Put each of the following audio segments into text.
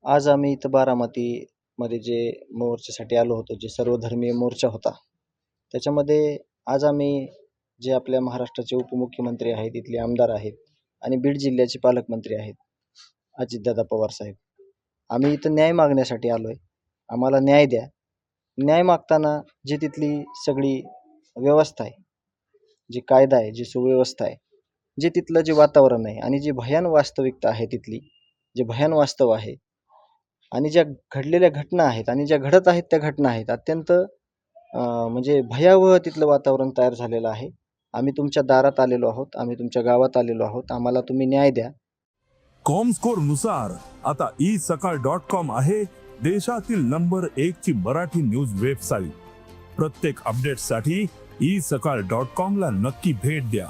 आज आम्ही इथं बारामतीमध्ये जे मोर्चासाठी आलो होतो, जे सर्वधर्मीय मोर्चा होता. त्याच्यामध्ये आज आम्ही जे आपल्या महाराष्ट्राचे उपमुख्यमंत्री आहेत, इथले आमदार आहेत आणि बीड जिल्ह्याचे पालकमंत्री आहेत, अजितदादा पवार साहेब. आम्ही इथं न्याय मागण्यासाठी आलोय. आम्हाला न्याय द्या. न्याय मागताना जी तिथली सगळी व्यवस्था आहे, जी कायदा आहे, जी सुव्यवस्था आहे, जे तिथलं जे वातावरण आहे आणि जी भयान वास्तविकता आहे तिथली, जे भयान वास्तव आहे आणि ज्या घडलेल्या घटना आहेत आणि ज्या घडत आहेत त्या घटना आहेत अत्यंत म्हणजे भयावह तिथलं वातावरण तयार झालेलं आहे. आम्ही तुमच्या दारात आलेलो आहोत. आम्ही तुमच्या गावात आलेलो आहोत. आम्हाला तुम्ही न्याय द्या. कॉमस्कोर नुसार आता isakal.com आहे देशातील नंबर 1 ची मराठी न्यूज वेबसाईट. प्रत्येक अपडेटसाठी isakal.com ला नक्की भेट द्या.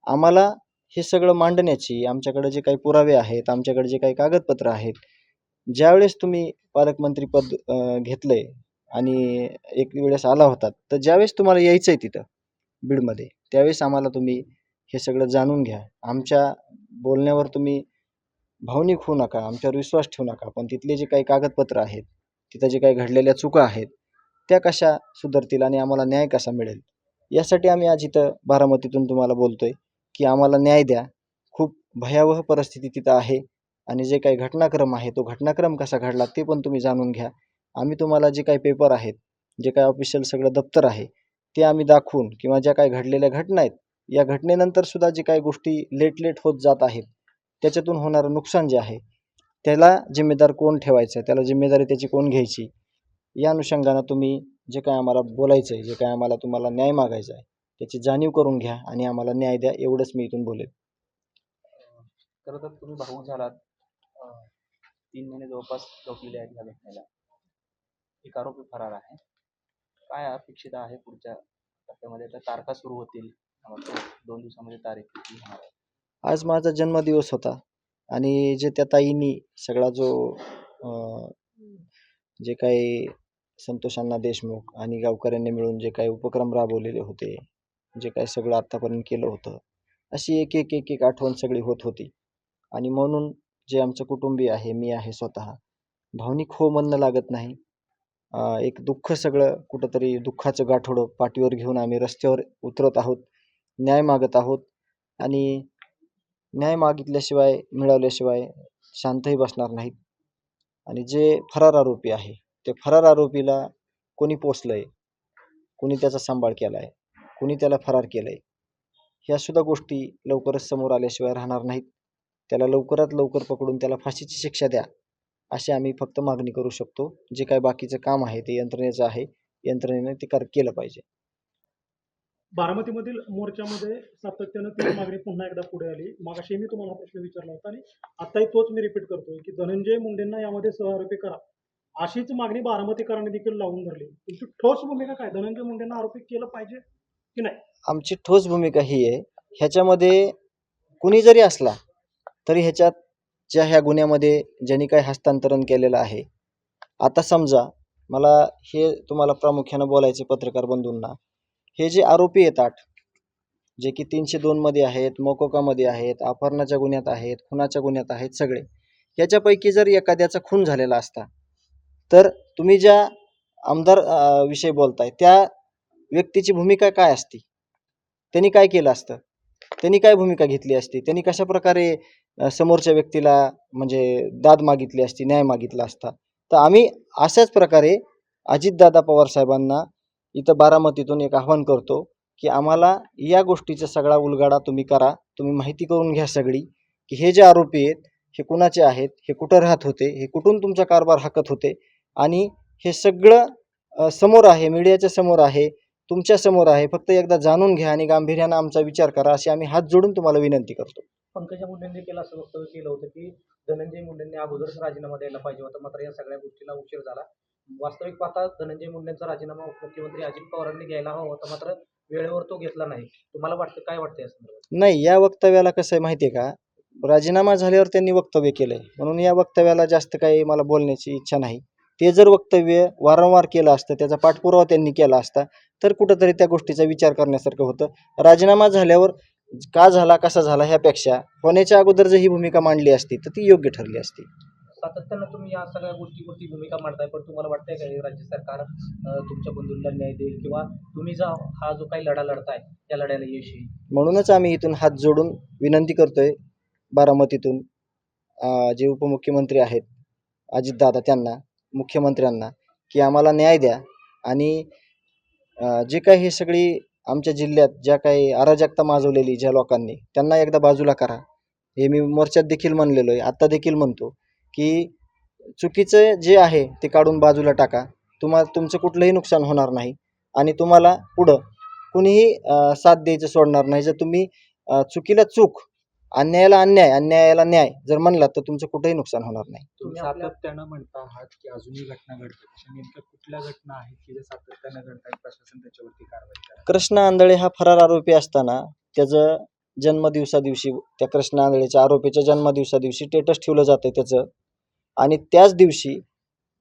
आम्हाला हे सगळं मांडण्याची आमच्याकडे जे काही पुरावे आहेत, आमच्याकडे जे काही कागदपत्र आहेत, ज्यावेळेस तुम्ही पालकमंत्री पद घेतलंय आणि एक वेळेस आला होतात, तर ज्यावेळेस तुम्हाला यायचंय तिथं बीडमध्ये, त्यावेळेस आम्हाला तुम्ही हे सगळं जाणून घ्या. आमच्या बोलण्यावर तुम्ही भावनिक होऊ नका, आमच्यावर विश्वास ठेवू नका. पण तिथले जे काही कागदपत्र आहेत, तिथं जे काही घडलेल्या चुका आहेत, त्या कशा सुधारतील आणि आम्हाला न्याय कसा मिळेल, यासाठी आम्ही आज इथं बारामतीतून तुम्हाला बोलतोय की आम्हाला न्याय द्या. खूप भयावह परिस्थिती तिथं आहे आणि जे काही घटनाक्रम आहे, तो घटनाक्रम कसा घडला ते पण तुम्ही जाणून घ्या. आम्ही तुम्हाला जे काही पेपर आहेत, जे काही ऑफिशियल सगळं दप्तर आहे, ते आम्ही दाखवून किंवा ज्या काही घडलेल्या घटना आहेत, या घटनेनंतर सुद्धा जे काही गोष्टी लेट होत जात आहेत, त्याच्यातून होणारं नुकसान जे आहे, त्याला जिम्मेदार कोण ठेवायचं, त्याला जिम्मेदारी त्याची कोण घ्यायची, या अनुषंगानं तुम्ही जे काय आम्हाला बोलायचं आहे, जे काय आम्हाला तुम्हाला न्याय मागायचा आहे, त्याची जाणीव करून घ्या आणि आम्हाला न्याय द्या. एवढंच मी इथून बोलेल. खरं तर तुम्ही भावूक झालात. 3 महिने जवळपास लोटलेले आहेत या घटनेला. एक आरोपी फरार आहे. काय अपेक्षित आहे पुढच्या टप्प्यामध्ये? तर तारखा सुरू होतील. 2 दिवसामध्ये तारीख किती होणार आहे? आज माझा जन्मदिवस होता आणि जे त्या ताईंनी सगळा जो जे काही संतोष अण्णा देशमुख आणि गावकऱ्यांनी मिळून जे काही उपक्रम राबवलेले होते, जे काही सगळं आत्तापर्यंत केलं होतं, अशी एक आठवण सगळी होत होती. आणि म्हणून जे आमचं कुटुंबीय आहे, मी आहे स्वतः, भावनिक हो म्हणणं लागत नाही. एक दुःख सगळं कुठंतरी दुःखाचं गाठोडं पाठीवर घेऊन आम्ही रस्त्यावर उतरत आहोत, न्याय मागत आहोत आणि न्याय मागितल्याशिवाय, मिळवल्याशिवाय शांतही बसणार नाहीत. आणि जे फरार आरोपी आहे, ते फरार आरोपीला कोणी पोसलंय, कोणी त्याचा सांभाळ केलाय, कोणी त्याला फरार केलंय, ह्या सुद्धा गोष्टी लवकरच समोर आल्याशिवाय राहणार नाहीत. त्याला लवकरात लवकर पकडून त्याला फाशीची शिक्षा द्या, अशी आम्ही फक्त मागणी करू शकतो. जे काय बाकीचं काम आहे ते यंत्रणेचं आहे, यंत्रणेने ते केलं पाहिजे. बारामतीमधील मोर्चामध्ये सातत्यानं तीच मागणी पुन्हा एकदा पुढे आली. मगाशी मी तुम्हाला हा प्रश्न विचारला होता आणि आताही तोच मी रिपीट करतोय की धनंजय मुंडेंना यामध्ये सहआरोपी करा, अशीच मागणी बारामतीकरांनी देखील लावून धरली. तुमची ठोस भूमिका काय? धनंजय मुंडेंना आरोपी केलं पाहिजे की नाही? आमची ठोस भूमिका ही आहे, ह्याच्यामध्ये कुणी जरी असला तरी ह्याच्यात ह्या गुन्ह्यामध्ये ज्यांनी काही हस्तांतरण केलेलं आहे, आता समजा मला हे तुम्हाला प्रामुख्यानं बोलायचे पत्रकार बंधूंना, हे जे आरोपी आहेत 8, जे की 302 मध्ये आहेत, मोकोकामध्ये आहेत, अपहरणाच्या गुन्ह्यात आहेत, खुनाच्या गुन्ह्यात आहेत, सगळे याच्यापैकी जर एखाद्याचा खून झालेला असता, तर तुम्ही ज्या आमदार विषयी बोलताय त्या व्यक्तीची भूमिका काय असती, त्यांनी काय केलं असतं, त्यांनी काय भूमिका घेतली असती, त्यांनी कशा प्रकारे समोरच्या व्यक्तीला म्हणजे दाद मागितली असती, न्याय मागितला असता. तर आम्ही अशाच प्रकारे अजितदादा पवार साहेबांना इथं बारामतीतून एक आव्हान करतो की आम्हाला या गोष्टीचा सगळा उलगडा तुम्ही करा, तुम्ही माहिती करून घ्या सगळी, की हे जे आरोपी आहेत हे कुणाचे आहेत, हे कुठं राहत होते, हे कुठून तुमचा कारभार हाकत होते, आणि हे सगळं समोर आहे, मीडियाच्या समोर आहे, तुमच्या समोर आहे. फक्त एकदा जाणून घ्या आणि गांभीर्यानं आमचा विचार करा, अशी आम्ही हात जोडून तुम्हाला विनंती करतो. पंकजा मुंडेंनी केलं असं वक्तव्य केलं होतं की धनंजय मुंडेंनी अगोदरच राजीनामा द्यायला पाहिजे होता, मात्र या सगळ्या गोष्टीला उशीर झाला. वास्तविक पाहता धनंजय मुंडेंचा राजीनामा मुख्यमंत्री अजित पवारांनी घ्यायला हवा होता, मात्र वेळेवर तो घेतला नाही. तुम्हाला वाटतं, काय वाटतं या संदर्भात? नाही, या वक्तव्याला कसं आहे माहिती आहे का, राजीनामा झाल्यावर त्यांनी वक्तव्य केलंय म्हणून या वक्तव्याला जास्त काही मला बोलण्याची इच्छा नाही. ते जर वक्तव्य वारंवार केलं असतं, त्याचा पाठपुरावा त्यांनी केला असता, तर कुठंतरी त्या गोष्टीचा विचार करण्यासारखं होतं. राजीनामा झाल्यावर का झाला, कसा झाला, ह्यापेक्षा होण्याच्या अगोदर जर ही भूमिका मांडली असती तर ती योग्य ठरली असती. सातत्यानं तुम्ही या सगळ्या गोष्टीवरती भूमिका मांडताय, पण तुम्हाला वाटतंय का हे राज्य सरकार तुमच्या बंधूंना न्याय देईल किंवा तुम्ही हा जो काही लढा लढताय त्या लढ्याला यश येईल? म्हणूनच आम्ही इथून हात जोडून विनंती करतोय बारामतीतून जे उपमुख्यमंत्री आहेत अजितदादा त्यांना, मुख्यमंत्र्यांना, की आम्हाला न्याय द्या आणि जे काही हे सगळी आमच्या जिल्ह्यात ज्या काही अराजकता माजवलेली ज्या लोकांनी त्यांना एकदा बाजूला करा. हे मी मोर्चात देखील म्हणलेलो आहे, आत्ता देखील म्हणतो की चुकीचं जे आहे ते काढून बाजूला टाका. तुमचं कुठलंही नुकसान होणार नाही आणि तुम्हाला पुढं कुणीही साथ द्यायचं सोडणार नाही. जर तुम्ही चुकीला चूक, अन्यायाला अन्याय, अन्यायाला न्याय जर म्हणलात तर तुमचं कुठेही नुकसान होणार नाही. तुम्ही सातत्यानं म्हणता आहात की अजूनही घटना घडतात, अशा नेमक्या कुठल्या घटना आहेत की ज्या सातत्यानं घडतात, प्रशासन त्याच्यावरती कारवाई करा? कृष्णा आंधळे हा फरार आरोपी असताना त्याचं जन्मदिवसादिवशी, त्या कृष्णा आंधळेच्या आरोपीच्या जन्मदिवसादिवशी स्टेटस ठेवलं जातं त्याचं, आणि त्याच दिवशी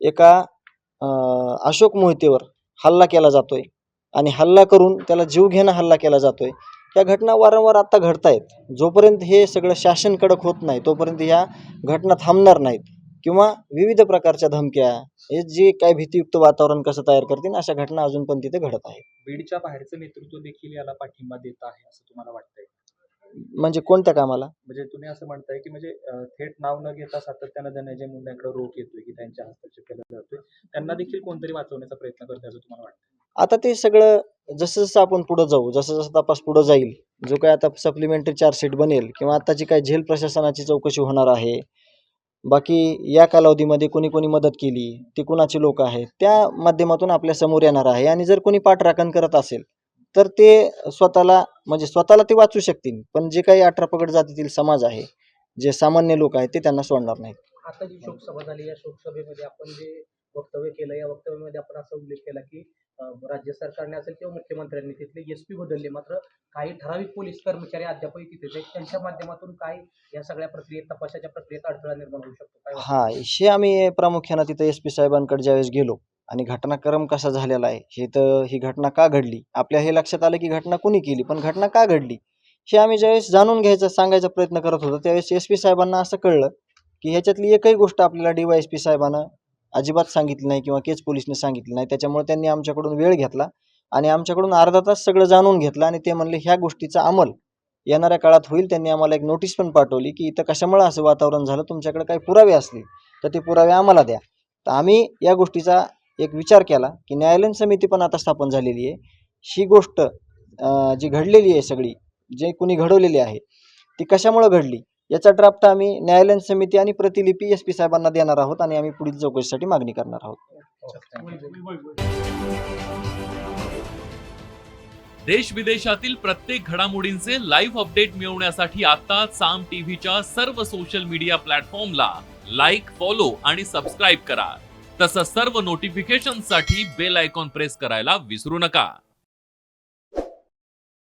एका अशोक मोहितेवर हल्ला केला जातोय आणि हल्ला करून त्याला जीवघेणा हल्ला केला जातोय. ह्या घटना वारंवार आता घडत आहेत. जोपर्यंत हे सगळं शासन कडक होत नाही तोपर्यंत ह्या घटना थांबणार नाहीत किंवा विविध प्रकारच्या धमक्या, हे जे काय भीतीयुक्त वातावरण कसं तयार करतील, अशा घटना अजून पण तिथे घडत आहेत. बीडच्या बाहेरचं नेतृत्व देखील याला पाठिंबा देत आहे असं तुम्हाला वाटतंय? म्हणजे कोणत्या कामाला? म्हणजे तुम्ही असं म्हणताय की म्हणजे थेट नाव न घेता सातत्यानं धनंजय मुंडेंकडे रोख येतोय की त्यांच्या हस्तक्षेप केला जातोय, त्यांना देखील कोणतरी वाचवण्याचा प्रयत्न करतोय असं तुम्हाला वाटतं? आता ते सगळं जसं जसं आपण पुढं जाऊ, जसं जसं तपास पुढं जाईल, जो काय आता सप्लिमेंटरी चार्जशीट बनेल किंवा आताची काय झेल प्रशासनाची चौकशी होणार आहे, बाकी या कालावधीमध्ये कोणी कोणी मदत केली, ती कुणाची लोक आहेत, त्या माध्यमातून आपल्या समोर येणार आहे. आणि जर कोणी पाठराखण करत असेल तर ते स्वतःला ते वाचू शकतील, पण जे काही 18 पगड जातीतील समाज आहे, जे सामान्य लोक आहेत, ते त्यांना सोडणार नाहीत. आता जी शोकसभा झाली, या शोकसभेमध्ये आपण जे वक्तव्य केलं, या वक्तव्यामध्ये आपण असा उल्लेख केला की राज्य सरकारने असेल किंवा मुख्यमंत्र्यांनी तिथले SP बदलले, मात्र काही ठराविक पोलीस कर्मचारी अद्यापही तिथेच आहेत. त्यांच्या माध्यमातून काय या सगळ्या प्रक्रियेत, तपासाच्या प्रक्रियेत अडथळा निर्माण होऊ शकतो काय वाटतं? हां, हे आम्ही प्रामुख्यानं तिथं SP साहेबांकडे ज्यावेळेस गेलो आणि घटनाक्रम कसा झालेला आहे, ही घटना का घडली, आपल्या हे लक्षात आलं की घटना कुणी केली, पण घटना का घडली हे आम्ही ज्यावेळेस जाणून घ्यायचा, सांगायचा प्रयत्न करत होतो, त्यावेळेस SP साहेबांना असं कळलं की ह्याच्यातली एकही गोष्ट आपल्याला DYSP साहेबांना अजिबात सांगितली नाही किंवा केज पोलिसने सांगितली नाही. त्याच्यामुळे त्यांनी आमच्याकडून वेळ घेतला आणि आमच्याकडून अर्धा तास सगळं जाणून घेतलं आणि ते म्हणले ह्या गोष्टीचा अंमल येणाऱ्या काळात होईल. त्यांनी आम्हाला एक नोटीस पण पाठवली की इथं कशामुळे असं वातावरण झालं, तुमच्याकडे काही पुरावे असतील तर ते पुरावे आम्हाला द्या. तर आम्ही या गोष्टीचा एक विचार केला की न्यायालयीन समिती पण आता स्थापन झालेली आहे. ही गोष्ट जी घडलेली आहे सगळी, जे कुणी घडवलेली आहे ती कशामुळे घडली याचा ड्राफ्ट आम्ही न्यायालयीन समिती आणि प्रतिलिपी SP साहेबांना देणार आहोत आणि आम्ही पुढील चौकशीसाठी मागणी करणार आहोत. देश विदेशातील प्रत्येक घडामोडींचे लाईव्ह अपडेट मिळवण्यासाठी आता साम टीव्हीच्या सर्व सोशल मीडिया प्लॅटफॉर्मला लाईक, फॉलो आणि सबस्क्राईब करा. तसंच सर्व नोटिफिकेशनसाठी बेल आयकॉन प्रेस करायला विसरू नका.